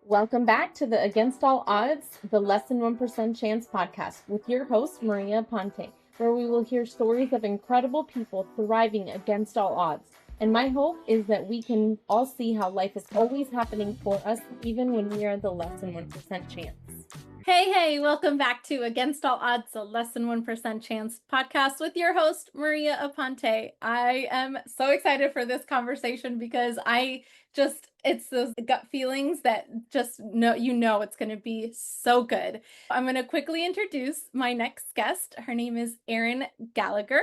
Welcome back to the Against All Odds, the Less Than 1% Chance podcast with your host, Maria Ponte, where we will hear stories of incredible people thriving against all odds. And my hope is that we can all see how life is always happening for us, even when we are the less than 1% chance. Hey, welcome back to Against All Odds, the Less Than 1% Chance podcast with your host, Maria Aponte. I am so excited for this conversation because it's those gut feelings that just know it's going to be so good. I'm going to quickly introduce my next guest. Her name is Erin Gallagher.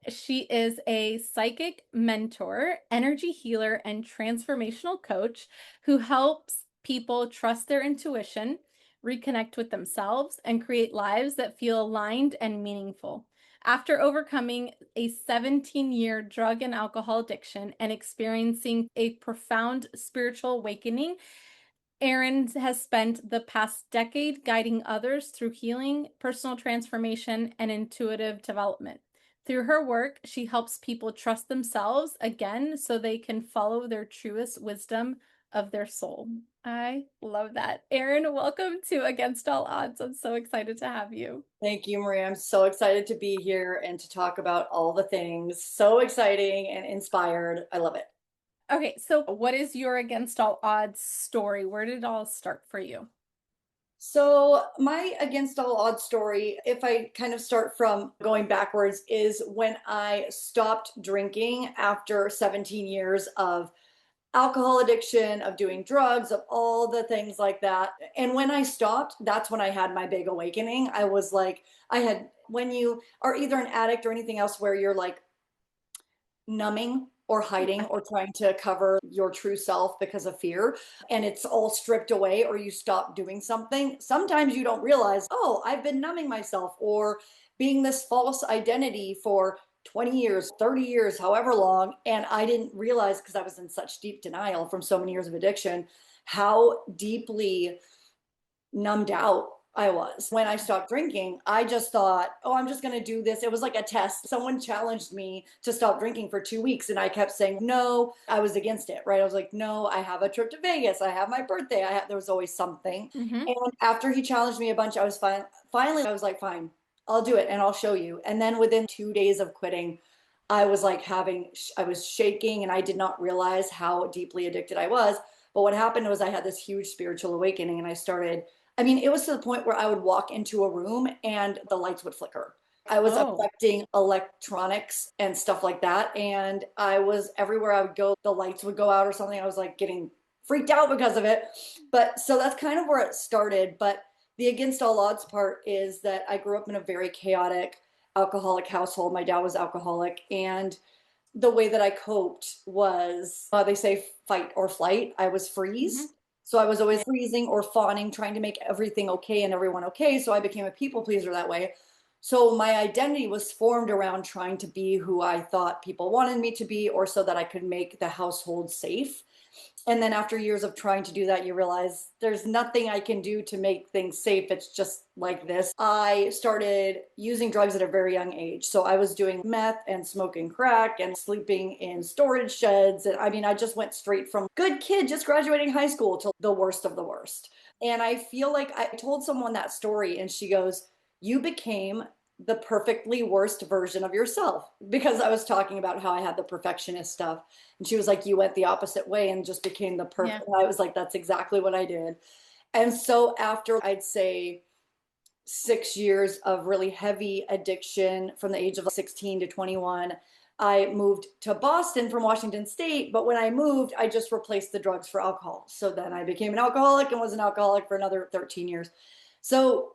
She is a psychic mentor, energy healer, and transformational coach who helps people trust their intuition, reconnect with themselves, and create lives that feel aligned and meaningful. After overcoming a 17-year drug and alcohol addiction and experiencing a profound spiritual awakening, Erin has spent the past decade guiding others through healing, personal transformation, and intuitive development. Through her work, she helps people trust themselves again so they can follow their truest wisdom of their soul. I love that. Erin, welcome to Against All Odds. I'm so excited to have you. Thank you, Maria. I'm so excited to be here and to talk about all the things. So exciting and inspired. I love it. Okay, so what is your Against All Odds story? Where did it all start for you? So my Against All Odds story, if I kind of start from going backwards, is when I stopped drinking after 17 years of alcohol addiction, of doing drugs, of all the things like that. And when I stopped, that's when I had my big awakening. I was like, when you are either an addict or anything else where you're like numbing or hiding or trying to cover your true self because of fear, and it's all stripped away, or you stop doing something, sometimes you don't realize, oh, I've been numbing myself or being this false identity for 20 years, 30 years, however long. And I didn't realize, because I was in such deep denial from so many years of addiction, how deeply numbed out I was. When I stopped drinking, I just thought, oh, I'm just going to do this. It was like a test. Someone challenged me to stop drinking for 2 weeks, and I kept saying no. I was against it, right? I was like, no, I have a trip to Vegas. I have my birthday. There was always something. Mm-hmm. And after he challenged me a bunch, I was fine. Finally, I was like, fine, I'll do it and I'll show you. And then within 2 days of quitting, I was like I was shaking, and I did not realize how deeply addicted I was. But what happened was I had this huge spiritual awakening, and it was to the point where I would walk into a room and the lights would flicker. I was affecting electronics and stuff like that. And I was everywhere I would go, the lights would go out or something. I was like getting freaked out because of it. But so that's kind of where it started. But the against all odds part is that I grew up in a very chaotic alcoholic household. My dad was alcoholic. And the way that I coped was, they say fight or flight. I was freeze. Mm-hmm. So I was always freezing or fawning, trying to make everything okay and everyone okay. So I became a people pleaser that way. So my identity was formed around trying to be who I thought people wanted me to be, or so that I could make the household safe. And then after years of trying to do that, you realize there's nothing I can do to make things safe. It's just like this. I started using drugs at a very young age. So I was doing meth and smoking crack and sleeping in storage sheds. And I just went straight from good kid just graduating high school to the worst of the worst. And I feel like I told someone that story, and she goes, you became the perfectly worst version of yourself, because I was talking about how I had the perfectionist stuff. And she was like, you went the opposite way and just became the perfect. Yeah. And I was like, that's exactly what I did. And so after, I'd say, 6 years of really heavy addiction from the age of 16 to 21, I moved to Boston from Washington State. But when I moved, I just replaced the drugs for alcohol. So then I became an alcoholic and was an alcoholic for another 13 years. So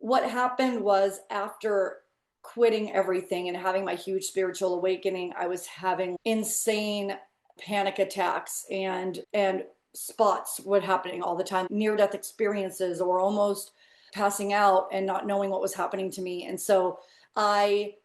what happened was, after quitting everything and having my huge spiritual awakening, I was having insane panic attacks and spots were happening all the time, near-death experiences, or almost passing out and not knowing what was happening to me. And so I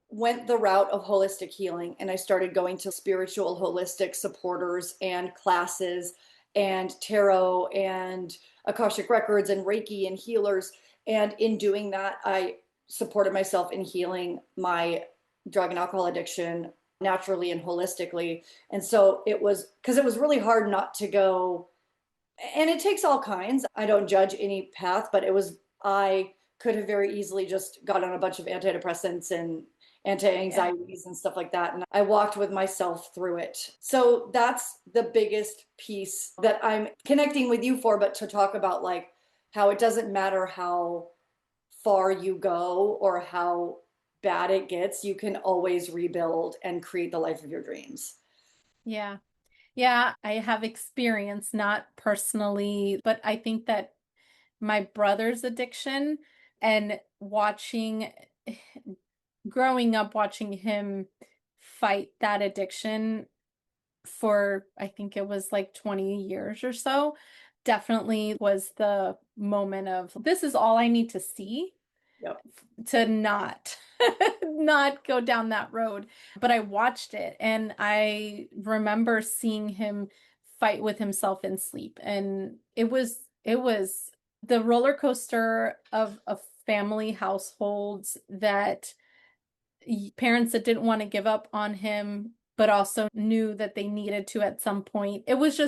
went the route of holistic healing, and I started going to spiritual holistic supporters and classes and tarot and Akashic Records and Reiki and healers. And in doing that, I supported myself in healing my drug and alcohol addiction naturally and holistically. And so it was, because it was really hard not to go And it takes all kinds. I don't judge any path, but I could have very easily just got on a bunch of antidepressants and Yeah. anti-anxieties and stuff like that. And I walked with myself through it. So that's the biggest piece that I'm connecting with you for, but to talk about like how it doesn't matter how far you go or how bad it gets, you can always rebuild and create the life of your dreams. Yeah. Yeah, I have experience, not personally, but I think that my brother's addiction and growing up watching him fight that addiction for, I think it was like 20 years or so, definitely was the moment of this is all I need to see Yep. to not not go down that road. But I watched it and I remember seeing him fight with himself in sleep. And it was the roller coaster of a family households that parents that didn't want to give up on him, but also knew that they needed to at some point. It was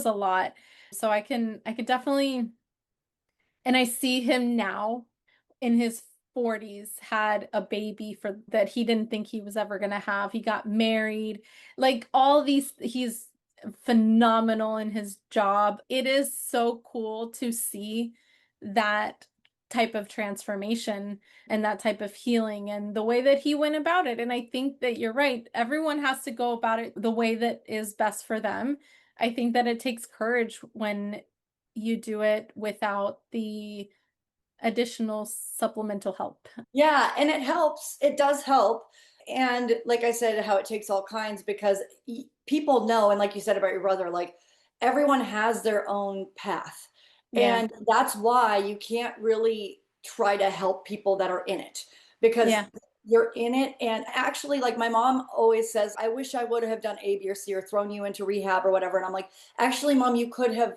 a lot. So I could definitely, and I see him now in his 40s, had a baby for that he didn't think he was ever going to have. He got married. Like all these, he's phenomenal in his job. It is so cool to see that type of transformation and that type of healing and the way that he went about it. And I think that you're right. Everyone has to go about it the way that is best for them. I think that it takes courage when you do it without the additional supplemental help. Yeah, and it helps. It does help. And like I said, how it takes all kinds because people know, and like you said about your brother, like everyone has their own path. Yeah. And that's why you can't really try to help people that are in it because Yeah. you're in it. And actually, like my mom always says, I wish I would have done A, B, or C or thrown you into rehab or whatever. And I'm like, actually, mom, you could have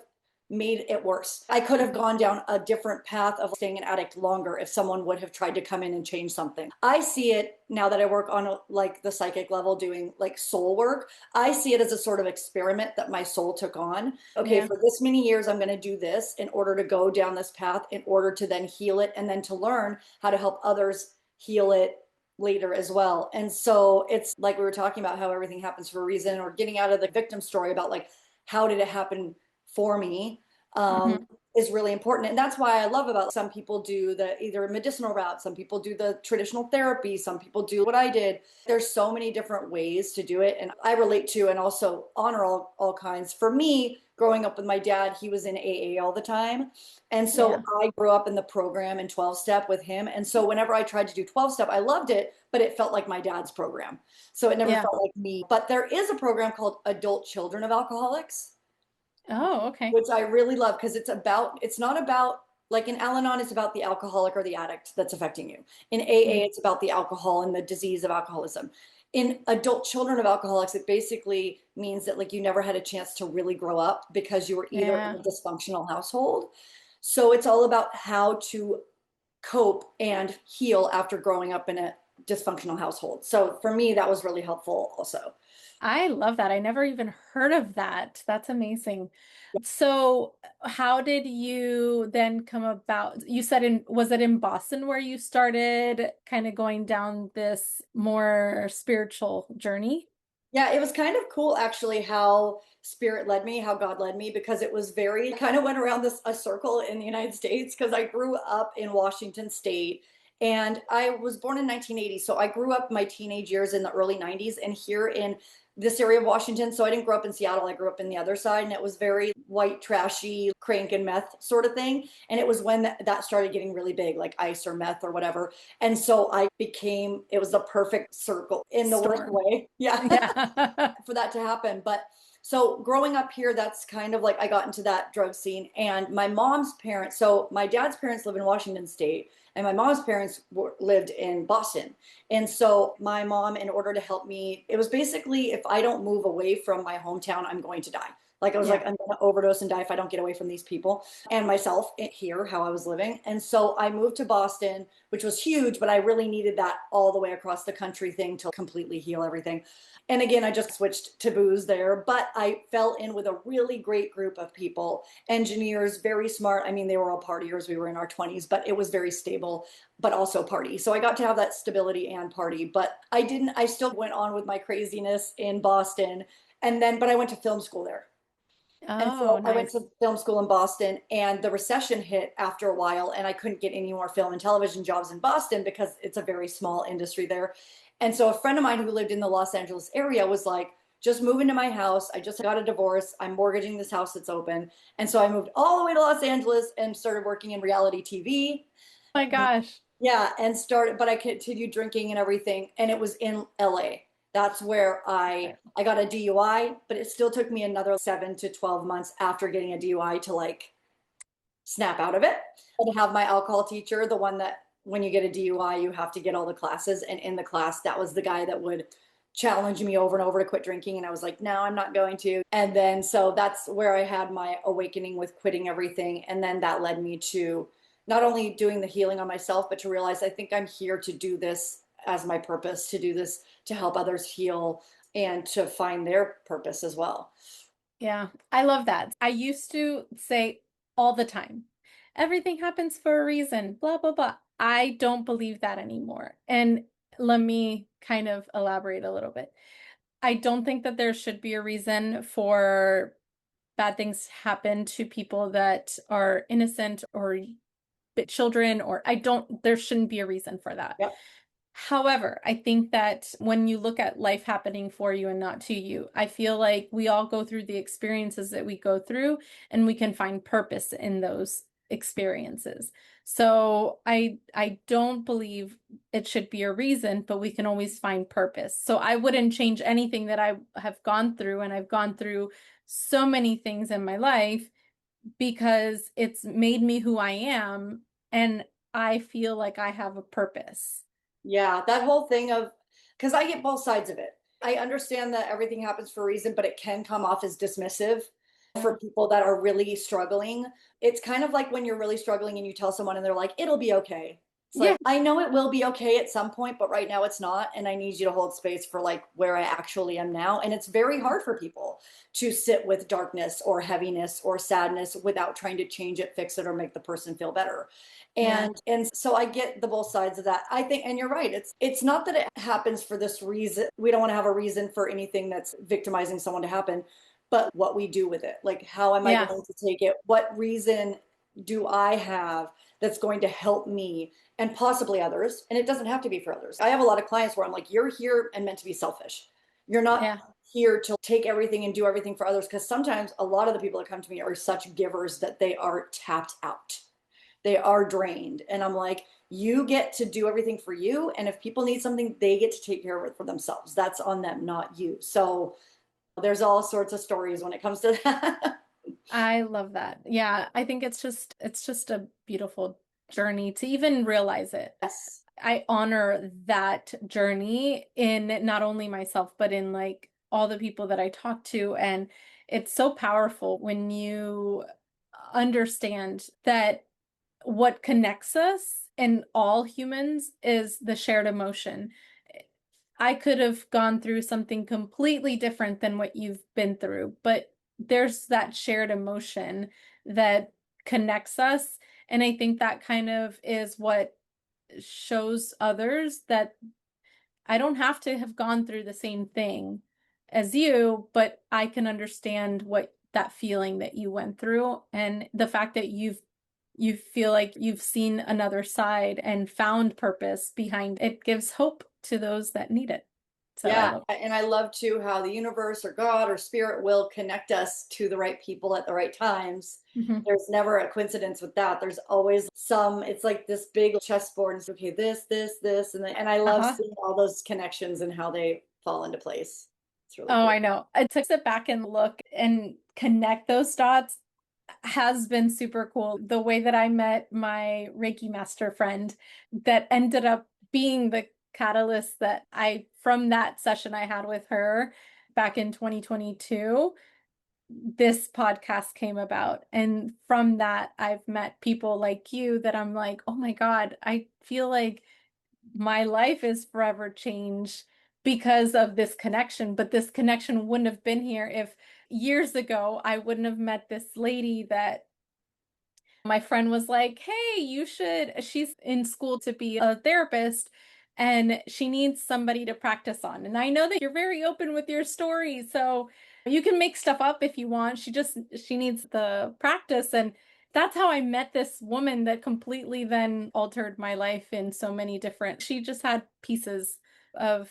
made it worse. I could have gone down a different path of staying an addict longer if someone would have tried to come in and change something. I see it now that I work on like the psychic level doing like soul work. I see it as a sort of experiment that my soul took on. Okay, Yeah. for this many years, I'm going to do this in order to go down this path, in order to then heal it and then to learn how to help others heal it later as well. And so it's like we were talking about how everything happens for a reason, or getting out of the victim story about like, how did it happen for me, Hmm. is really important. And that's why I love about some people do the either medicinal route, some people do the traditional therapy, some people do what I did. There's so many different ways to do it. And I relate to and also honor all kinds. For me, growing up with my dad, he was in AA all the time. And so Yeah. I grew up in the program in 12 step with him. And so whenever I tried to do 12 step, I loved it, but it felt like my dad's program. So it never Yeah. felt like me. But there is a program called Adult Children of Alcoholics, Oh, okay. which I really love because it's not about, like in Al Anon, it's about the alcoholic or the addict that's affecting you. In Yeah. AA, it's about the alcohol and the disease of alcoholism. In Adult Children of Alcoholics, it basically means that like you never had a chance to really grow up because you were either in Yeah. a dysfunctional household. So it's all about how to cope and heal after growing up in a dysfunctional household. So for me, that was really helpful also. I love that. I never even heard of that. That's amazing. So, how did you then come about? You said was it in Boston where you started kind of going down this more spiritual journey? Yeah, it was kind of cool actually how spirit led me, how God led me, because it was very kind of went around this a circle in the United States because I grew up in Washington State and I was born in 1980. So I grew up my teenage years in the early 90s and here in this area of Washington. So I didn't grow up in Seattle, I grew up in the other side and it was very white, trashy, crank and meth sort of thing. And it was when that started getting really big, like ice or meth or whatever. And so it was the perfect circle in the worst Storm. way. Yeah. Yeah. For that to happen. But so growing up here, that's kind of like I got into that drug scene. And my mom's parents, so my dad's parents live in Washington State, and my mom's parents lived in Boston. And so my mom, in order to help me, it was basically if I don't move away from my hometown, I'm going to die. Like I was Yeah. like, I'm going to overdose and die if I don't get away from these people and myself here, how I was living. And so I moved to Boston, which was huge, but I really needed that all the way across the country thing to completely heal everything. And again, I just switched to booze there, but I fell in with a really great group of people, engineers, very smart. I mean, they were all partiers. We were in our 20s, but it was very stable, but also party. So I got to have that stability and party, but I still went on with my craziness in Boston. And then, but I went to film school there. And Oh, so I went nice. to film school in Boston, and the recession hit after a while, and I couldn't get any more film and television jobs in Boston because it's a very small industry there. And so a friend of mine who lived in the Los Angeles area was like, just move into my house. I just got a divorce. I'm mortgaging this house that's open. And so I moved all the way to Los Angeles and started working in reality TV. Oh my gosh. Yeah, and started, but I continued drinking and everything, and it was in LA. That's where I got a DUI, but it still took me another 7 to 12 months after getting a DUI to like snap out of it. And to have my alcohol teacher, the one that when you get a DUI, you have to get all the classes, and in the class, that was the guy that would challenge me over and over to quit drinking, and I was like, no, I'm not going to. And then so that's where I had my awakening with quitting everything, and then that led me to not only doing the healing on myself, but to realize I think I'm here to do this as my purpose, to do this to help others heal and to find their purpose as well. Yeah, I love that. I used to say all the time, everything happens for a reason, blah, blah, blah. I don't believe that anymore. And let me kind of elaborate a little bit. I don't think that there should be a reason for bad things to happen to people that are innocent or children, or there shouldn't be a reason for that. Yep. However, I think that when you look at life happening for you and not to you, I feel like we all go through the experiences that we go through and we can find purpose in those experiences. So I don't believe it should be a reason, but we can always find purpose. So I wouldn't change anything that I have gone through, and I've gone through so many things in my life because it's made me who I am, and I feel like I have a purpose. Yeah, that whole thing of, because I get both sides of it. I understand that everything happens for a reason, but it can come off as dismissive for people that are really struggling. It's kind of like when you're really struggling and you tell someone and they're like, it'll be okay. It's Yeah. like, I know it will be okay at some point, but right now it's not. And I need you to hold space for like where I actually am now. And it's very hard for people to sit with darkness or heaviness or sadness without trying to change it, fix it, or make the person feel better. Yeah. And so I get the both sides of that. I think, and you're right. It's not that it happens for this reason. We don't want to have a reason for anything that's victimizing someone to happen, but what we do with it. Like, how am I Yeah. going to take it? What reason do I have that's going to help me and possibly others? And it doesn't have to be for others. I have a lot of clients where I'm like, you're here and meant to be selfish. You're not Yeah. here to take everything and do everything for others. Because sometimes a lot of the people that come to me are such givers that they are tapped out. They are drained. And I'm like, you get to do everything for you. And if people need something, they get to take care of it for themselves. That's on them, not you. So there's all sorts of stories when it comes to that. I love that. Yeah, I think it's just a beautiful journey to even realize it. Yes. I honor that journey in not only myself, but in like all the people that I talk to. And it's so powerful when you understand that what connects us and all humans is the shared emotion. I could have gone through something completely different than what you've been through, but there's that shared emotion that connects us. And I think that kind of is what shows others that I don't have to have gone through the same thing as you, but I can understand what that feeling that you went through, and the fact that you feel like you've seen another side and found purpose behind it gives hope to those that need it. So I Yeah. love And I love too how the universe or God or spirit will connect us to the right people at the right times. it. Mhm. There's never a coincidence with that. There's always it's like this big chessboard. And it's okay, this, and I love Uh-huh. seeing all those connections and how they fall into place. It's really Oh, cool. I know. To sit back and look and connect those dots has been super cool. The way that I met my Reiki master friend that ended up being the catalyst from that session I had with her back in 2022, this podcast came about. And from that, I've met people like you that I'm like, oh my God, I feel like my life is forever changed because of this connection. But this connection wouldn't have been here if years ago I wouldn't have met this lady that my friend was like, hey, she's in school to be a therapist and she needs somebody to practice on. And I know that you're very open with your story, so you can make stuff up if you want. She needs the practice. And that's how I met this woman that completely then altered my life in so many different, she just had pieces of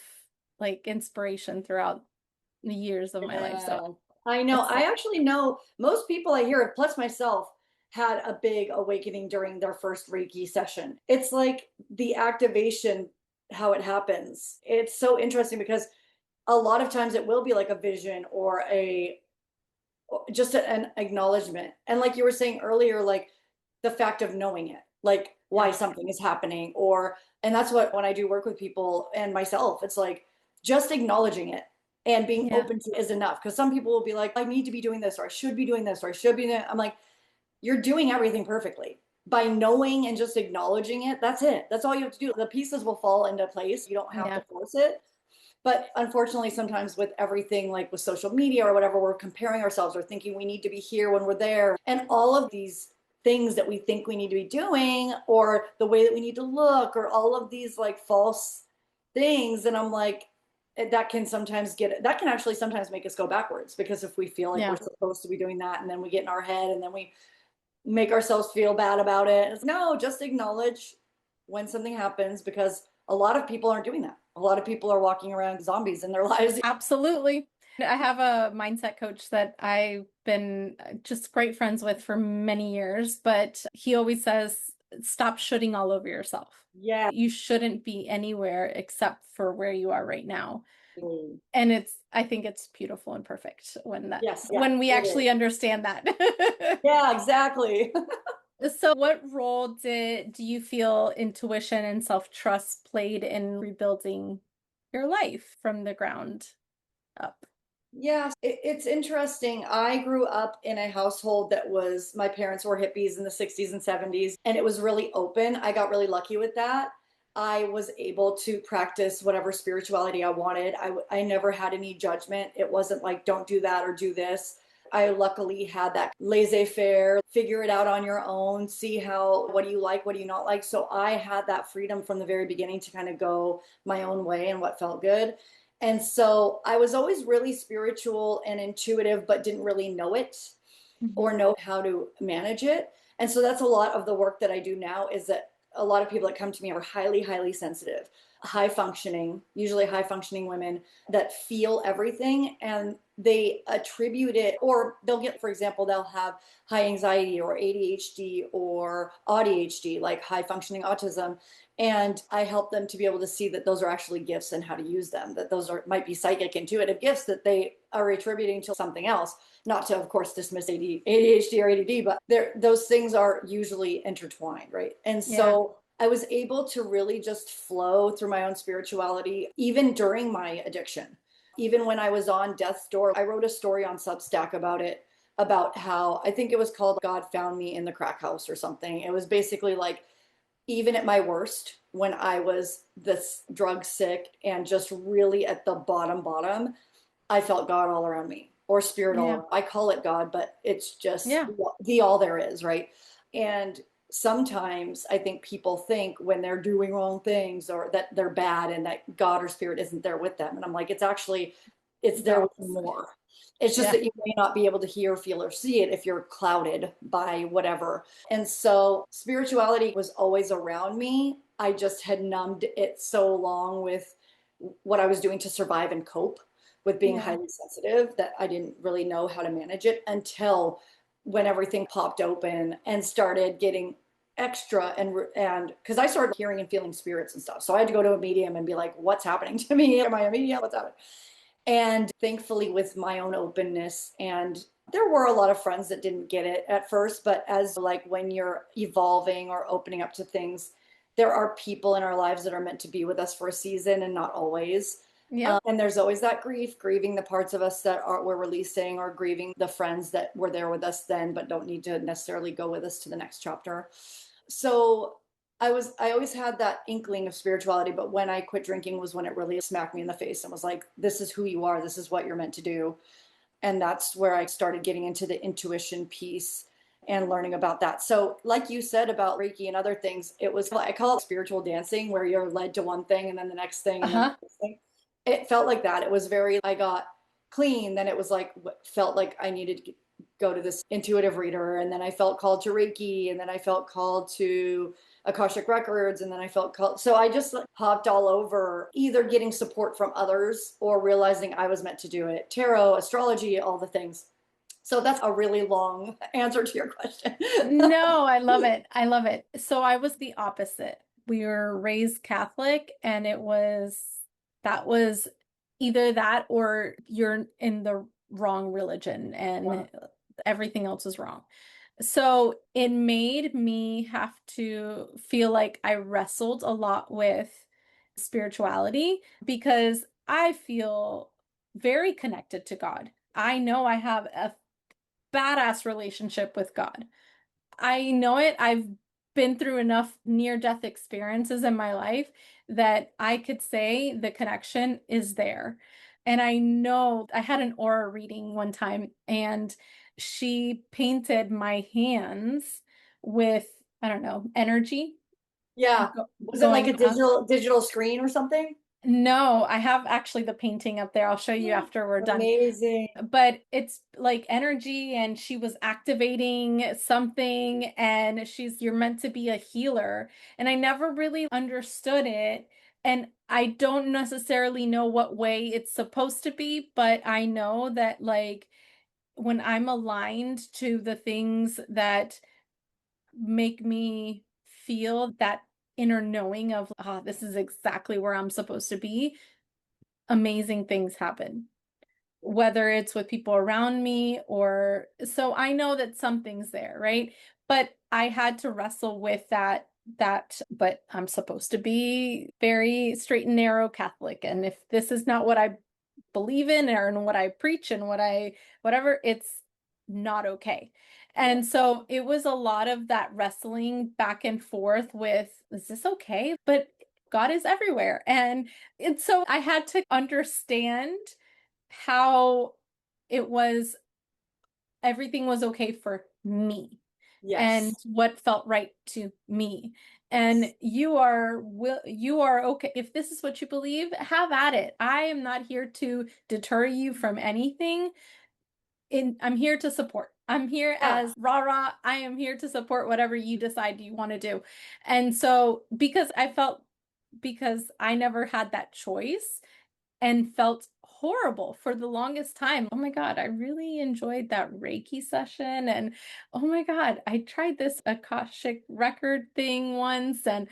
like inspiration throughout the years of my life. So Yeah, I know. it's I actually know most people I hear, plus myself, had a big awakening during their first Reiki session. It's like the activation, how it happens. It's so interesting because a lot of times it will be like a vision or a just an acknowledgement. And like you were saying earlier, like the fact of knowing it, like why yeah, something is happening, or, and that's what, when I do work with people and myself, it's like just acknowledging it and being yeah, open to it is enough. Because some people will be like, I need to be doing this, or I should be doing this, or I should be doing that. I'm like, you're doing everything perfectly. By knowing and just acknowledging it, that's it. That's all you have to do. The pieces will fall into place. You don't have yeah, to force it. But unfortunately, sometimes with everything like with social media or whatever, we're comparing ourselves or thinking we need to be here when we're there. And all of these things that we think we need to be doing, or the way that we need to look, or all of these like false things. And I'm like, that can sometimes that can actually sometimes make us go backwards, because if we feel like we're yeah. supposed to be doing that and then we get in our head and then we make ourselves feel bad about it. No, just acknowledge when something happens, because a lot of people aren't doing that. A lot of people are walking around zombies in their lives. Absolutely. I have a mindset coach that I've been just great friends with for many years, but he always says, stop shooting all over yourself. Yeah. You shouldn't be anywhere except for where you are right now. And I think it's beautiful and perfect Yes, yeah, when we it is. actually understand that. Yeah, exactly. So what role do you feel intuition and self-trust played in rebuilding your life from the ground up? Yeah, it's interesting. I grew up in a household that was, my parents were hippies in the 60s and 70s, and it was really open. I got really lucky with that. I was able to practice whatever spirituality I wanted. I never had any judgment. It wasn't like, don't do that or do this. I luckily had that laissez-faire, figure it out on your own, see how, what do you like, what do you not like. So I had that freedom from the very beginning to kind of go my own way and what felt good. And so I was always really spiritual and intuitive, but didn't really know it Mhm. or know how to manage it. And so that's a lot of the work that I do now, is that a lot of people that come to me are highly, highly sensitive, high functioning, usually high functioning women that feel everything, and they attribute it, or they'll get, for example, they'll have high anxiety or ADHD or ADHD, like high functioning autism. And I help them to be able to see that those are actually gifts and how to use them, that those are might be psychic intuitive gifts that they are attributing to something else. Not to, of course, dismiss ADHD or ADD, but those things are usually intertwined, right? And Yeah. so I was able to really just flow through my own spirituality, even during my addiction. Even when I was on death's door, I wrote a story on Substack about it, about how, I think it was called God Found Me in the Crack House or something. It was basically like, even at my worst, when I was this drug sick and just really at the bottom, I felt God all around me, or spirit all Yeah. around. I call it God, but it's just Yeah. the all there is, right? And sometimes I think people think when they're doing wrong things or that they're bad and that God or spirit isn't there with them. And I'm like, it's actually, it's The there with you opposite. more. It's just Yeah. that you may not be able to hear, feel, or see it if you're clouded by whatever. And so spirituality was always around me. I just had numbed it so long with what I was doing to survive and cope with being Yeah. highly sensitive, that I didn't really know how to manage it until when everything popped open and started getting extra, and because I started hearing and feeling spirits and stuff. So I had to go to a medium and be like, what's happening to me? Am I a medium? What's happening? And thankfully, with my own openness, and there were a lot of friends that didn't get it at first, but as like when you're evolving or opening up to things, there are people in our lives that are meant to be with us for a season and not always. Yeah. And there's always that grief, grieving the parts of us that we're releasing, or grieving the friends that were there with us then, but don't need to necessarily go with us to the next chapter. So I always had that inkling of spirituality, but when I quit drinking was when it really smacked me in the face and was like, this is who you are. This is what you're meant to do. And that's where I started getting into the intuition piece and learning about that. So like you said about Reiki and other things, it was, I call it spiritual dancing, where you're led to one thing and then the next thing and then the Uh-huh. next thing. It felt like that. It was very, I got clean, then it was like, felt like I needed to go to this intuitive reader, and then I felt called to Reiki, and then I felt called to Akashic Records, and then I felt called. So I just hopped all over, either getting support from others or realizing I was meant to do it. Tarot, astrology, all the things. So that's a really long answer to your question. No, I love it. I love it. So I was the opposite. We were raised Catholic, and that was either that or you're in the wrong religion and everything else is wrong. So it made me have to feel like I wrestled a lot with spirituality because I feel very connected to God. I know I have a badass relationship with God. I know it. I've been through enough near-death experiences in my life that I could say the connection is there. And I know I had an aura reading one time, and she painted my hands with, I don't know, energy Yeah. go Was it like going a up. digital screen or something? No, I have actually the painting up there. I'll show you after we're done. Amazing. But it's like energy, and she was activating something, and you're meant to be a healer. And I never really understood it. And I don't necessarily know what way it's supposed to be, but I know that like when I'm aligned to the things that make me feel that inner knowing of, ah, this is exactly where I'm supposed to be, amazing things happen, whether it's with people around me or so I know that something's there, right? But I had to wrestle with but I'm supposed to be very straight and narrow Catholic. And if this is not what I believe in or in what I preach and whatever, it's not okay. Yeah. And so it was a lot of that wrestling back and forth with, is this okay? But God is everywhere. And so I had to understand how it was, everything was okay for me and Yes. what felt right to me. Yes. And you are okay. If this is what you believe, have at it. I am not here to deter you from anything. I'm here to support. I'm here Yeah. as rah rah. I am here to support whatever you decide you want to do. And so because I never had that choice and felt horrible for the longest time. Oh my God, I really enjoyed that Reiki session. And oh my God, I tried this Akashic record thing once. And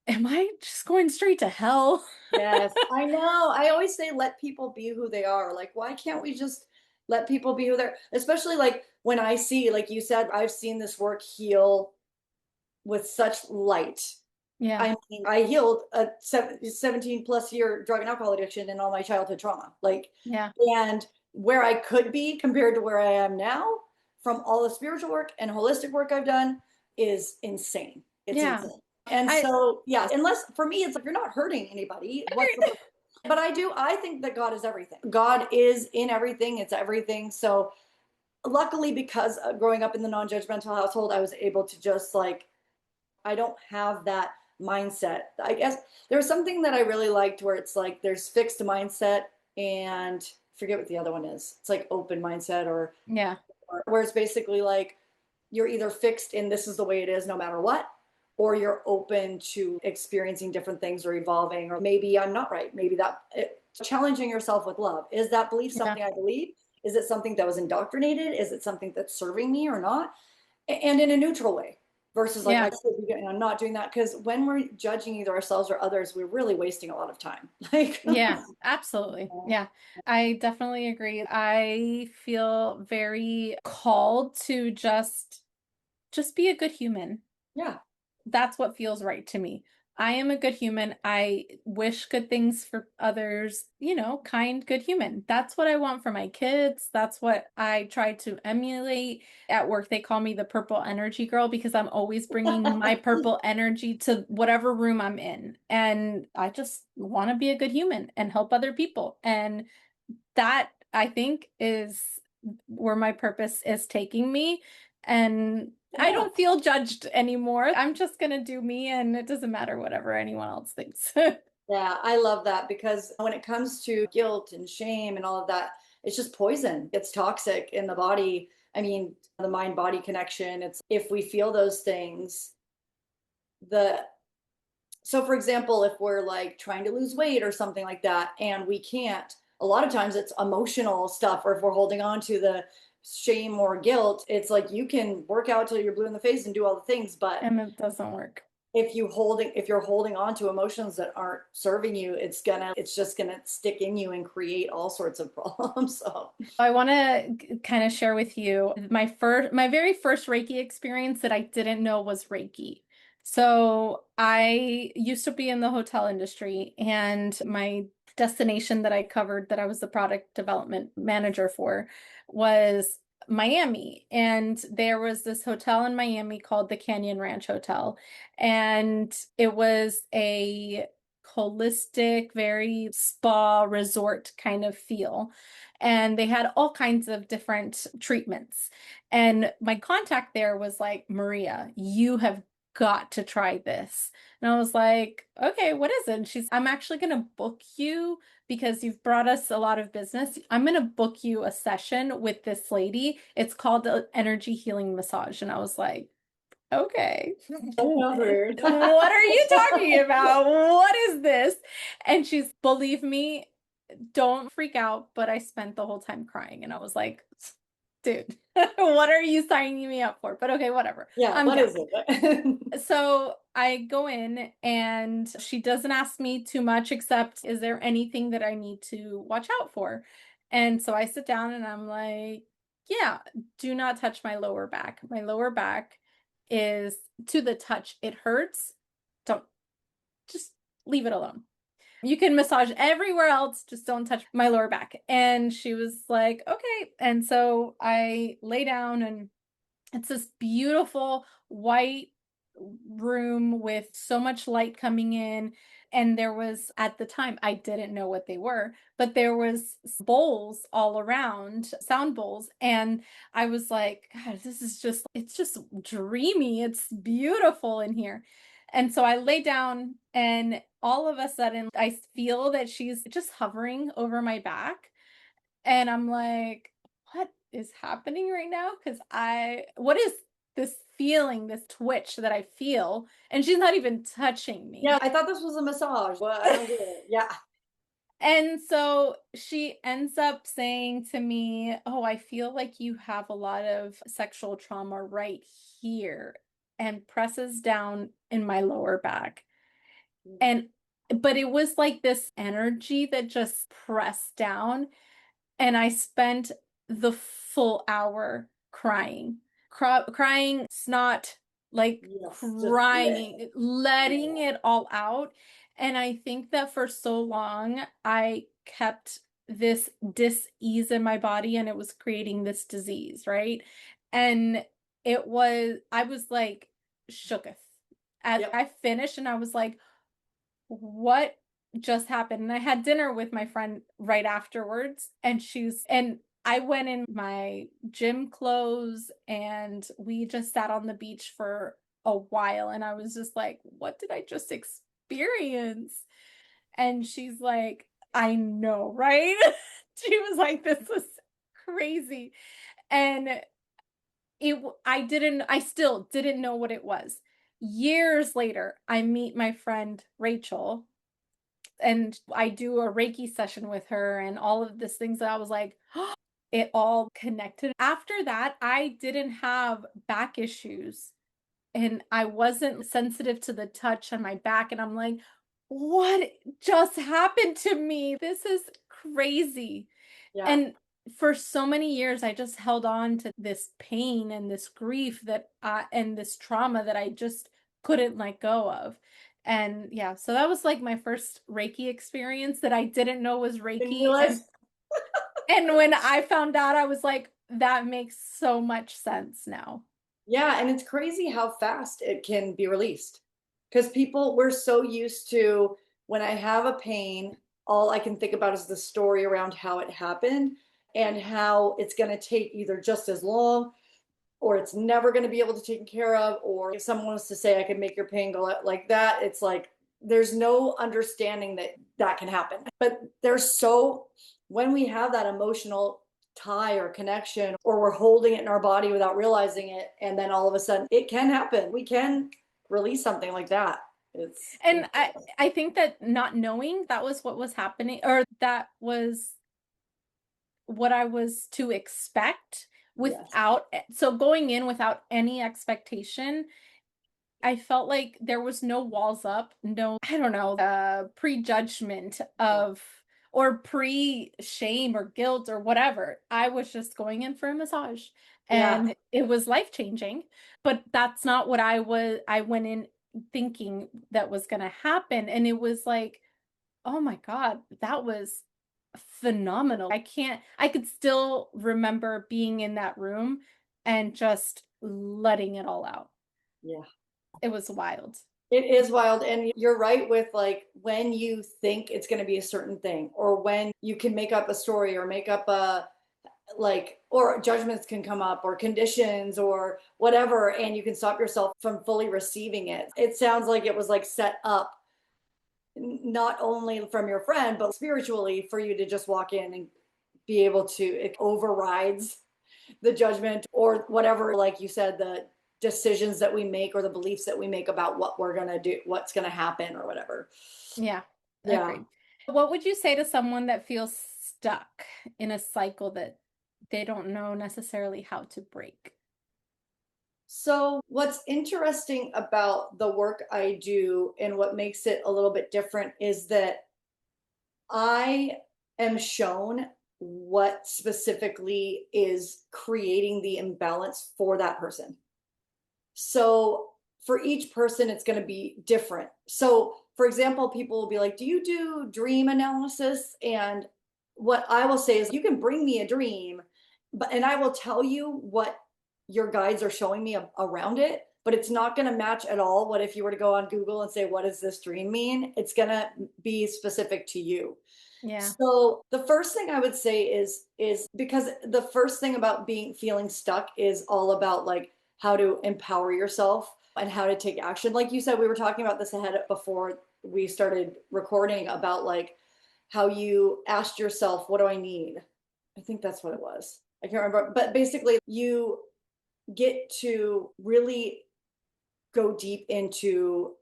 am I just going straight to hell? Yes, I know. I always say let people be who they are. Like, why can't we just let people be who they're, especially like when I see, like you said, I've seen this work heal with such light. Yeah, I mean, I healed a 17 plus year drug and alcohol addiction and all my childhood trauma. Like, yeah, and where I could be compared to where I am now from all the spiritual work and holistic work I've done is insane. It's yeah. insane. And I so, yeah, unless for me, it's like you're not hurting anybody. What's the, but I think that God is everything. God is in everything. It's everything. So luckily, because growing up in the non-judgmental household, I was able to just like, I don't have that mindset. I guess there's something that I really liked where it's like there's fixed mindset and forget what the other one is. It's like open mindset yeah, or where it's basically like you're either fixed in this is the way it is no matter what, or you're open to experiencing different things or evolving, or maybe I'm not right. Maybe challenging yourself with love. Is that belief yeah, something I believe? Is it something that was indoctrinated? Is it something that's serving me or not? And in a neutral way versus like I yeah. should be doing, I'm not doing that. Because when we're judging either ourselves or others, we're really wasting a lot of time. Like, Yeah, absolutely. Yeah, I definitely agree. I feel very called to just be a good human. yeah, That's what feels right to me. I am a good human. I wish good things for others, kind, good human. That's what I want for my kids. That's what I try to emulate. At work, they call me the purple energy girl because I'm always bringing my purple energy to whatever room I'm in. And I just want to be a good human and help other people. And that, I think, is where my purpose is taking me. And I Yeah. don't feel judged anymore. I'm just gonna do me, and it doesn't matter whatever anyone else thinks. Yeah, I love that because when it comes to guilt and shame and all of that, it's just poison. It's toxic in the body. I mean, the mind body connection, it's if we feel those things, the so for example, if we're like trying to lose weight or something like that and we can't, a lot of times it's emotional stuff, or if we're holding on to the shame or guilt, it's like you can work out till you're blue in the face and do all the things, but And it doesn't work. if you're holding on to emotions that aren't serving you, it's just gonna stick in you and create all sorts of problems. So I want to kind of share with you my very first Reiki experience that I didn't know was Reiki. So I used to be in the hotel industry, and my destination that I covered, that I was the product development manager for, was Miami. And there was this hotel in Miami called the Canyon Ranch Hotel. And it was a holistic, very spa resort kind of feel. And they had all kinds of different treatments. And my contact there was like, Maria, you have got to try this. And I was like, okay, what is it? And I'm actually going to book you because you've brought us a lot of business. I'm going to book you a session with this lady. It's called the energy healing massage. And I was like, okay. sounds weird. What are you talking about? What is this? And believe me, don't freak out, but I spent the whole time crying, and I was like, dude, what are you signing me up for? But okay, whatever. Yeah, I'm what down. is it? So I go in, and she doesn't ask me too much except, is there anything that I need to watch out for? And so I sit down and I'm like, yeah, do not touch my lower back. My lower back is to the touch. It hurts. Don't, just leave it alone. You can massage everywhere else, just don't touch my lower back. And she was like, okay. And so I lay down, and it's this beautiful white room with so much light coming in. And there was, at the time, I didn't know what they were, but there was bowls all around, sound bowls. And I was like, God, it's just dreamy. It's beautiful in here. And so I lay down, and all of a sudden I feel that she's just hovering over my back. And I'm like, what is happening right now? What is this feeling, this twitch that I feel? And she's not even touching me. Yeah, I thought this was a massage. Well, I don't get it. Yeah. And so she ends up saying to me, oh, I feel like you have a lot of sexual trauma right here, and presses down in my lower back. And, but it was like this energy that just pressed down. And I spent the full hour crying, crying, snot, like Yes, crying, letting it all out. And I think that for so long, I kept this dis-ease in my body, and it was creating this disease, right? And I was like shooketh. As yep. I finished, and I was like, what just happened? And I had dinner with my friend right afterwards, and I went in my gym clothes, and we just sat on the beach for a while, and I was just like, what did I just experience? And she's like, I know, right? She was like, this was crazy. And I still didn't know what it was. Years later, I meet my friend Rachel, and I do a Reiki session with her, and all of these things that I was like, it all connected. After that, I didn't have back issues, and I wasn't sensitive to the touch on my back. And I'm like, what just happened to me? This is crazy. Yeah. And for so many years, I just held on to this pain and this grief and this trauma that I just couldn't let go of. And yeah, so that was like my first Reiki experience that I didn't know was Didn't Reiki. realize. And when I found out, I was like, that makes so much sense now. Yeah, and it's crazy how fast it can be released. Because people, we're so used to when I have a pain, all I can think about is the story around how it happened and how it's going to take either just as long or it's never going to be able to take care of. Or if someone was to say, I can make your pain go like that, it's like there's no understanding that that can happen. But there's so, when we have that emotional tie or connection, or we're holding it in our body without realizing it, and then all of a sudden it can happen. We can release something like that. And I think that not knowing that was what was happening, or that was what I was to expect Yes. without, so going in without any expectation, I felt like there was no walls up, no, I don't know, prejudgment of, or pre-shame or guilt or whatever. I was just going in for a massage Yeah. and it was life-changing, but that's not what I went in thinking that was going to happen. And it was like, oh my God, that was phenomenal. I could still remember being in that room and just letting it all out. Yeah. It was wild. It is wild. And you're right with like when you think it's going to be a certain thing, or when you can make up a story or make up a, like, or judgments can come up or conditions or whatever, and you can stop yourself from fully receiving it. It sounds like it was like set up not only from your friend, but spiritually for you to just walk in and be able to, it overrides the judgment or whatever, like you said, the decisions that we make or the beliefs that we make about what we're going to do, what's going to happen or whatever. Yeah, Yeah. agreed. What would you say to someone that feels stuck in a cycle that they don't know necessarily how to break? So, what's interesting about the work I do and what makes it a little bit different is that I am shown what specifically is creating the imbalance for that person. So for each person, it's going to be different. So, for example, people will be like, do you do dream analysis? And what I will say is, you can bring me a dream, and I will tell you what your guides are showing me around it, but it's not going to match at all. What if you were to go on Google and say, what does this dream mean? It's going to be specific to you. Yeah. So the first thing I would say is because the first thing about feeling stuck is all about like how to empower yourself and how to take action. Like you said, we were talking about this ahead before we started recording about like how you asked yourself, what do I need? I think that's what it was. I can't remember, but basically you get to really go deep into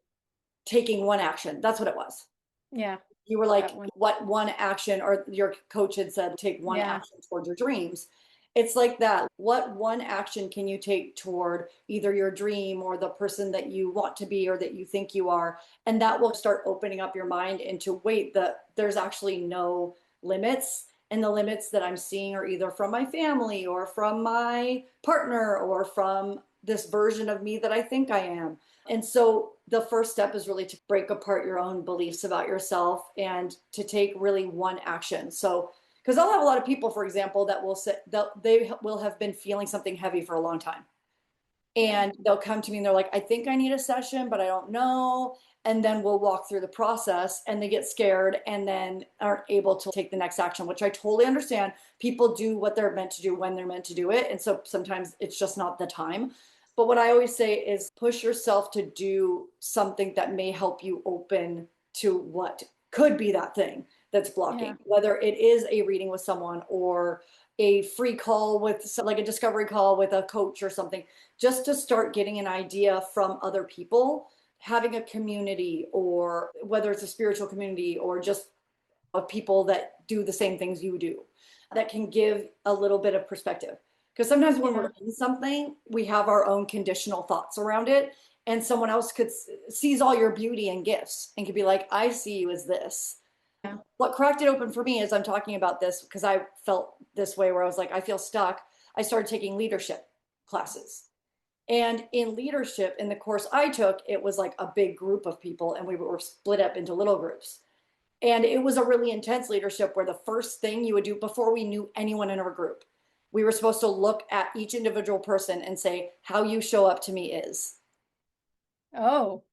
taking one action. That's what it was. Yeah. You were like, That one. what one action, or your coach had said, take one Yeah. action towards your dreams. It's like that. What one action can you take toward either your dream or the person that you want to be or that you think you are? And that will start opening up your mind into, wait, there's actually no limits. And the limits that I'm seeing are either from my family or from my partner or from this version of me that I think I am. And so the first step is really to break apart your own beliefs about yourself and to take really one action. So, because I'll have a lot of people, for example, that will say that they will have been feeling something heavy for a long time. And they'll come to me and they're like, I think I need a session, but I don't know. And then we'll walk through the process and they get scared and then aren't able to take the next action, which I totally understand. People do what they're meant to do when they're meant to do it. And so sometimes it's just not the time. But what I always say is push yourself to do something that may help you open to what could be that thing that's blocking, Yeah. whether it is a reading with someone or a free call with like a discovery call with a coach or something, just to start getting an idea from other people, having a community, or whether it's a spiritual community or just of people that do the same things you do, that can give a little bit of perspective. Because sometimes when Yeah. we're in something, we have our own conditional thoughts around it, and someone else could sees all your beauty and gifts and could be like, I see you as this. Yeah. What cracked it open for me is, I'm talking about this because I felt this way where I was like, I feel stuck. I started taking leadership classes. And in leadership, in the course I took, it was like a big group of people and we were split up into little groups. And it was a really intense leadership where the first thing you would do before we knew anyone in our group, we were supposed to look at each individual person and say, how you show up to me is. Oh,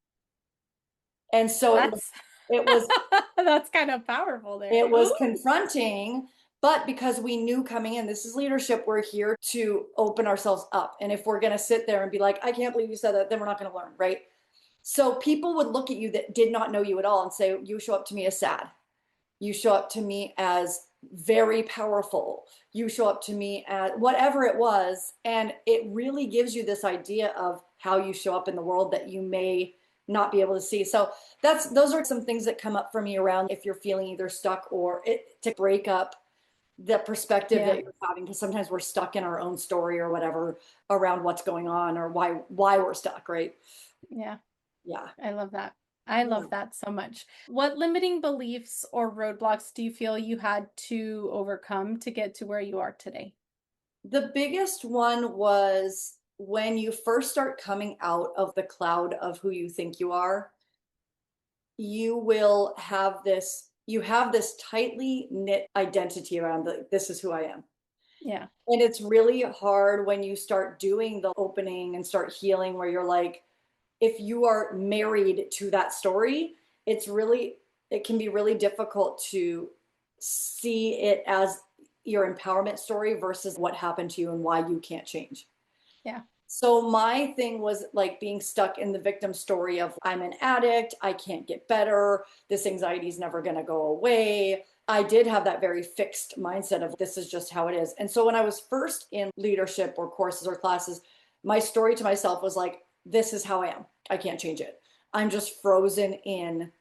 And so that's it was that's kind of powerful there. it was confronting, but because we knew coming in, this is leadership, we're here to open ourselves up. And if we're going to sit there and be like, I can't believe you said that, then we're not going to learn, right? So people would look at you that did not know you at all and say, you show up to me as sad. You show up to me as very powerful. You show up to me as whatever it was. And it really gives you this idea of how you show up in the world that you may not be able to see. So those are some things that come up for me around if you're feeling either stuck or to break up the perspective that you're having, because sometimes we're stuck in our own story or whatever around what's going on or why we're stuck, right? Yeah. Yeah. I love that. I love that so much. What limiting beliefs or roadblocks do you feel you had to overcome to get to where you are today? The biggest one was when you first start coming out of the cloud of who you think you are, you have this tightly knit identity around this is who I am. Yeah. And it's really hard when you start doing the opening and start healing where you're like, if you are married to that story, it can be really difficult to see it as your empowerment story versus what happened to you and why you can't change. Yeah. So my thing was like being stuck in the victim story of I'm an addict, I can't get better, this anxiety is never going to go away. I did have that very fixed mindset of this is just how it is. And so when I was first in leadership or courses or classes, my story to myself was like, this is how I am. I can't change it. I'm just frozen in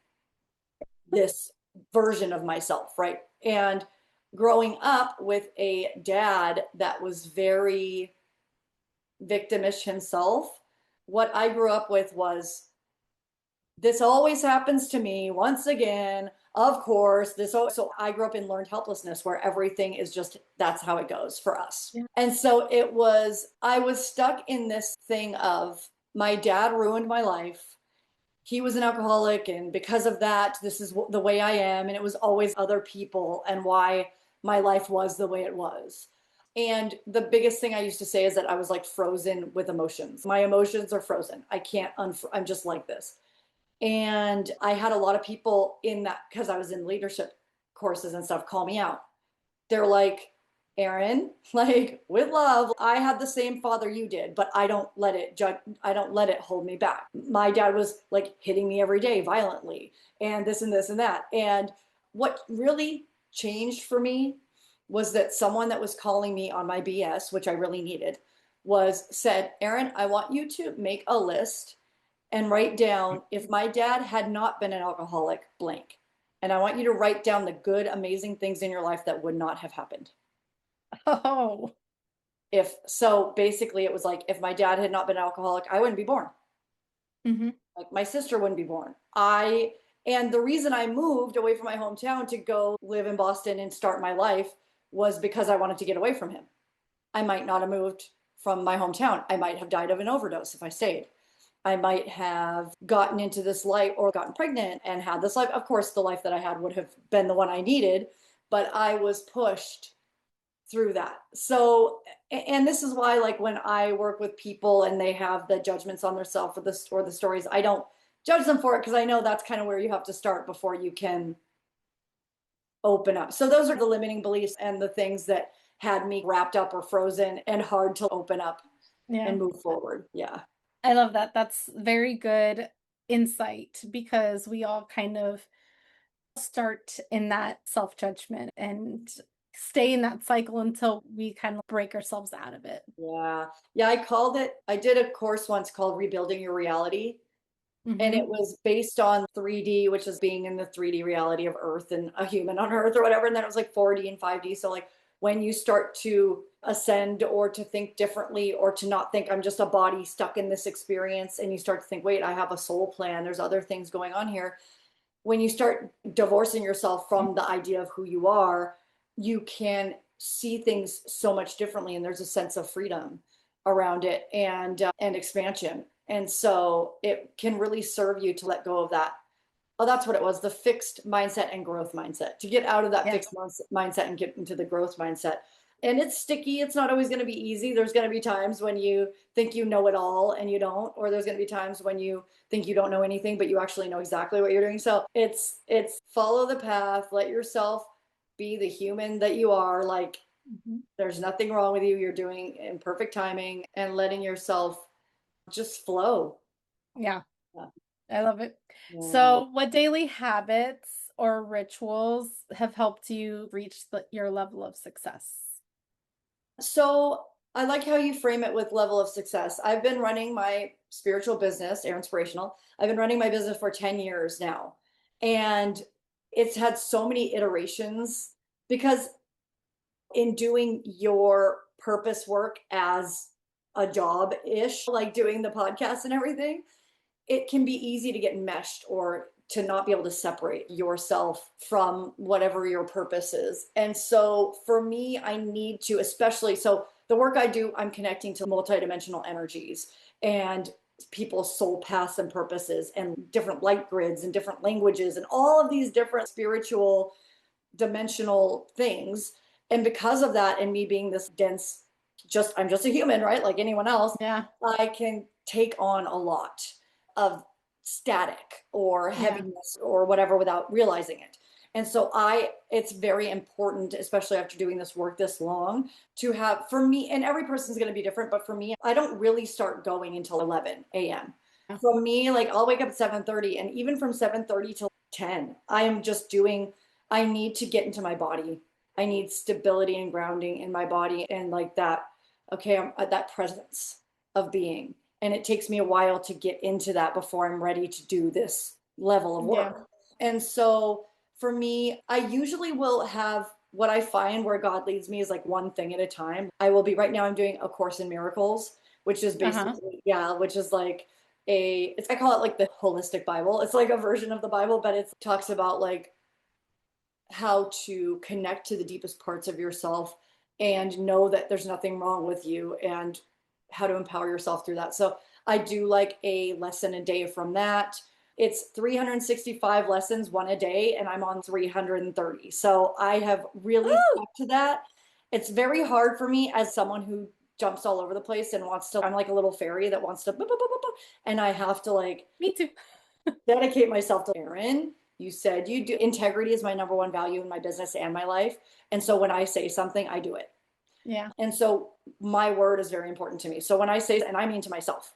this version of myself, right? And growing up with a dad that was very victimish himself, what I grew up with was this always happens to me once again. Of course, so I grew up in learned helplessness where everything is just that's how it goes for us. Yeah. And so I was stuck in this thing of my dad ruined my life. He was an alcoholic, and because of that, this is the way I am. And it was always other people and why my life was the way it was. And the biggest thing I used to say is that I was like frozen with emotions. My emotions are frozen. I can't, I'm just like this. And I had a lot of people in that, because I was in leadership courses and stuff, call me out. They're like, Erin, like with love, I had the same father you did, but I don't let it judge. I don't let it hold me back. My dad was like hitting me every day violently and this and this and that. And what really changed for me was that someone that was calling me on my BS, which I really needed, said, Erin, I want you to make a list and write down if my dad had not been an alcoholic, blank. And I want you to write down the good, amazing things in your life that would not have happened. Oh. So basically it was like, if my dad had not been an alcoholic, I wouldn't be born. Mm-hmm. Like my sister wouldn't be born. And the reason I moved away from my hometown to go live in Boston and start my life was because I wanted to get away from him. I might not have moved from my hometown. I might have died of an overdose if I stayed. I might have gotten into this life or gotten pregnant and had this life. Of course, the life that I had would have been the one I needed, but I was pushed through that. So, and this is why, like when I work with people and they have the judgments on themselves or the stories, I don't judge them for it because I know that's kind of where you have to start before you can open up. So those are the limiting beliefs and the things that had me wrapped up or frozen and hard to open up and move forward. Yeah. I love that. That's very good insight because we all kind of start in that self-judgment and stay in that cycle until we kind of break ourselves out of it. Yeah. Yeah. I did a course once called Rebuilding Your Reality. Mm-hmm. And it was based on 3D, which is being in the 3D reality of Earth and a human on Earth or whatever. And then it was like 4D and 5D. So like when you start to ascend or to think differently or to not think I'm just a body stuck in this experience and you start to think, wait, I have a soul plan. There's other things going on here. When you start divorcing yourself from the idea of who you are, you can see things so much differently and there's a sense of freedom. around it and expansion. And so it can really serve you to let go of that. Oh, that's what it was, the fixed mindset and growth mindset, to get out of that Yeah. fixed mindset and get into the growth mindset. And it's sticky. It's not always going to be easy. There's going to be times when you think you know it all and you don't, or there's going to be times when you think you don't know anything, but you actually know exactly what you're doing. So it's follow the path, let yourself be the human that you are. Like, there's nothing wrong with you. You're doing in perfect timing, and letting yourself just flow. Yeah. Yeah. I love it. Yeah. So, what daily habits or rituals have helped you reach your level of success? So I like how you frame it with level of success. I've been running my spiritual business, Air Inspirational. I've been running my business for 10 years now. And it's had so many iterations because in doing your purpose work as a job ish, like doing the podcast and everything, it can be easy to get meshed or to not be able to separate yourself from whatever your purpose is. And so for me, I need to, especially, so the work I do, I'm connecting to multidimensional energies and people's soul paths and purposes and different light grids and different languages and all of these different spiritual dimensional things. And because of that, and me being this dense, I'm just a human, right? Like anyone else, Yeah. I can take on a lot of static or heaviness or whatever without realizing it. And so it's very important, especially after doing this work this long, to have, for me, and every person's going to be different, but for me, I don't really start going until 11 a.m. For me, like I'll wake up at 7:30, and even from 7:30 till 10, I am just doing, I need to get into my body. I need stability and grounding in my body and like that, okay, I'm at that presence of being. And it takes me a while to get into that before I'm ready to do this level of work. Yeah. And so for me, I usually will have what I find where God leads me is like one thing at a time. I will be, right now I'm doing A Course in Miracles, which is basically, which is like I call it like the holistic Bible. It's like a version of the Bible, but it talks about like how to connect to the deepest parts of yourself and know that there's nothing wrong with you and how to empower yourself through that. So I do like a lesson a day from that. It's 365 lessons, one a day, and I'm on 330. So I have really stuck to that. It's very hard for me as someone who jumps all over the place and wants to, I'm like a little fairy that wants to, and I have to like, me too, dedicate myself to Erin. You said you do. Integrity is my number one value in my business and my life. And so when I say something, I do it. Yeah. And so my word is very important to me. So when I say, and I mean to myself.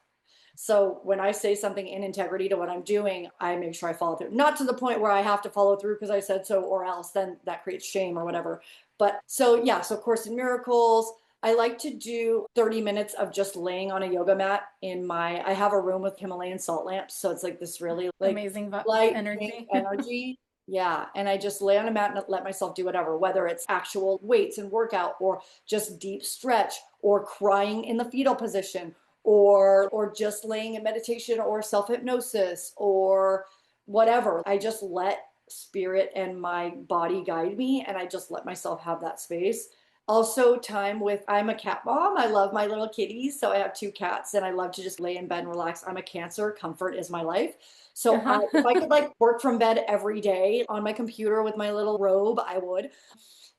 So when I say something in integrity to what I'm doing, I make sure I follow through. Not to the point where I have to follow through because I said so or else, then that creates shame or whatever. But so yeah, so Course in Miracles. I like to do 30 minutes of just laying on a yoga mat I have a room with Himalayan salt lamps. So it's like this really like amazing light energy. Yeah. And I just lay on a mat and let myself do whatever, whether it's actual weights and workout or just deep stretch or crying in the fetal position or just laying in meditation or self-hypnosis or whatever. I just let spirit and my body guide me, and I just let myself have that space. Also time with, I'm a cat mom. I love my little kitties. So I have 2 cats and I love to just lay in bed and relax. I'm a Cancer. Comfort is my life. So if I could like work from bed every day on my computer with my little robe, I would.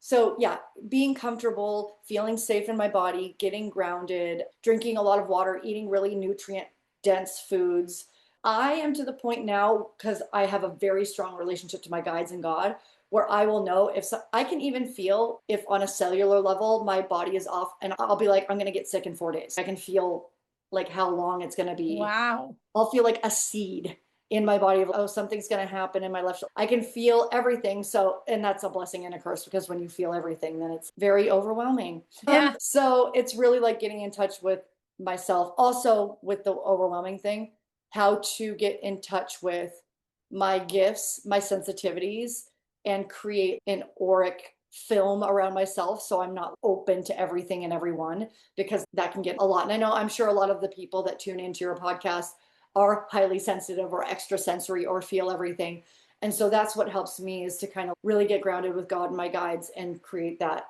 So yeah, being comfortable, feeling safe in my body, getting grounded, drinking a lot of water, eating really nutrient dense foods. I am to the point now, because I have a very strong relationship to my guides and God, where I will know I can even feel if on a cellular level my body is off, and I'll be like, I'm going to get sick in 4 days. I can feel like how long it's going to be. Wow. I'll feel like a seed in my body of, oh, something's going to happen in my left shoulder. I can feel everything. So, and that's a blessing and a curse, because when you feel everything, then it's very overwhelming. Yeah. So it's really like getting in touch with myself. Also with the overwhelming thing, how to get in touch with my gifts, my sensitivities, and create an auric film around myself so I'm not open to everything and everyone, because that can get a lot. And I know, I'm sure a lot of the people that tune into your podcast are highly sensitive or extrasensory or feel everything. And so that's what helps me, is to kind of really get grounded with God and my guides and create that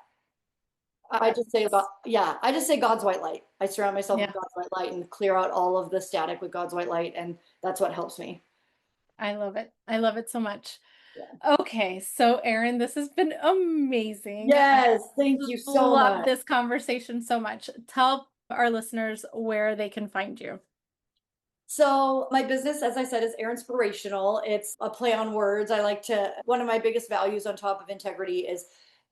I just say I just say God's white light. I surround myself Yeah, with God's white light and clear out all of the static with God's white light. And that's what helps me. I love it. I love it so much. Yeah. Okay, so Erin, this has been amazing. I Yes. Thank you so love much. this conversation so much. Tell our listeners where they can find you. So my business, as I said, is Air Inspirational. It's a play on words. One of my biggest values on top of integrity is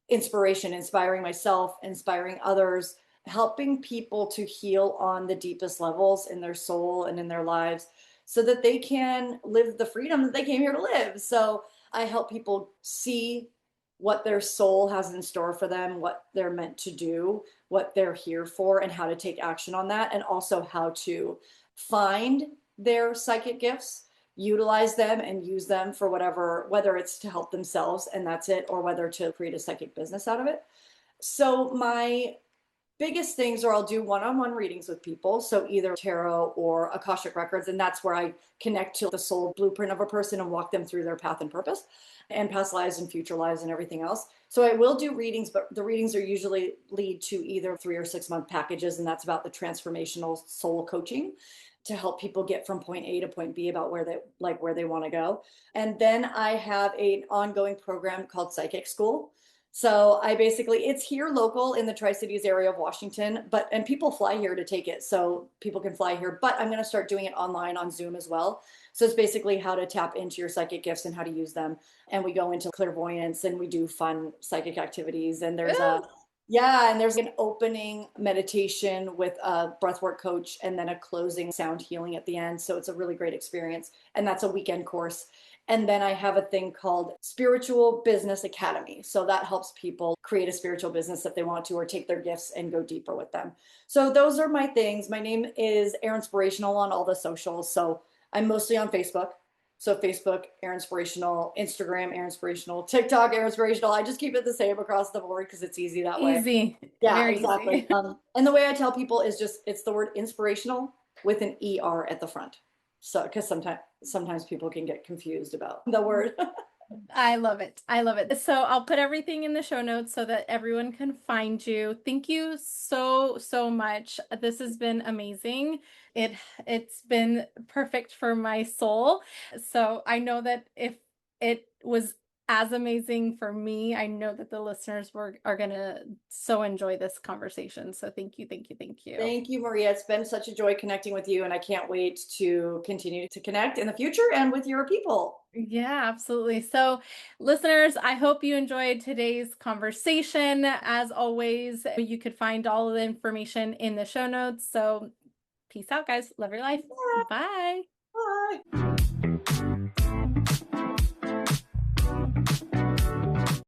inspiration, inspiring myself, inspiring others, helping people to heal on the deepest levels in their soul and in their lives so that they can live the freedom that they came here to live. So I help people see what their soul has in store for them, what they're meant to do, what they're here for, and how to take action on that, and also how to find their psychic gifts, utilize them and use them for whatever, whether it's to help themselves and that's it, or whether to create a psychic business out of it. So my biggest things are I'll do one-on-one readings with people. So either tarot or Akashic Records. And that's where I connect to the soul blueprint of a person and walk them through their path and purpose and past lives and future lives and everything else. So I will do readings, but the readings are usually lead to either 3 or 6 month packages. And that's about the transformational soul coaching to help people get from point A to point B about where they want to go. And then I have an ongoing program called Psychic School. So it's here local in the Tri-Cities area of Washington, and people fly here to take it. So people can fly here, but I'm going to start doing it online on Zoom as well. So it's basically how to tap into your psychic gifts and how to use them. And we go into clairvoyance and we do fun psychic activities. And there's an opening meditation with a breathwork coach and then a closing sound healing at the end. So it's a really great experience. And that's a weekend course. And then I have a thing called Spiritual Business Academy. So that helps people create a spiritual business if they want to, or take their gifts and go deeper with them. So those are my things. My name is Air Inspirational on all the socials. So I'm mostly on Facebook. So Facebook, Air Inspirational, Instagram, Air Inspirational, TikTok, Air Inspirational. I just keep it the same across the board because it's easy that way. Easy. Yeah, Very exactly. easy. And the way I tell people is it's the word inspirational with an ER at the front. So, because sometimes people can get confused about the word. I love it. I love it. So I'll put everything in the show notes so that everyone can find you. Thank you so, so much. This has been amazing. It's been perfect for my soul. So I know that if it was as amazing for me, I know that the listeners are gonna so enjoy this conversation. So thank you, thank you, thank you. Thank you, Maria. It's been such a joy connecting with you, and I can't wait to continue to connect in the future and with your people. Yeah, absolutely. So, listeners, I hope you enjoyed today's conversation. As always, you could find all of the information in the show notes. So, peace out, guys. Love your life. Yeah, Bye. bye.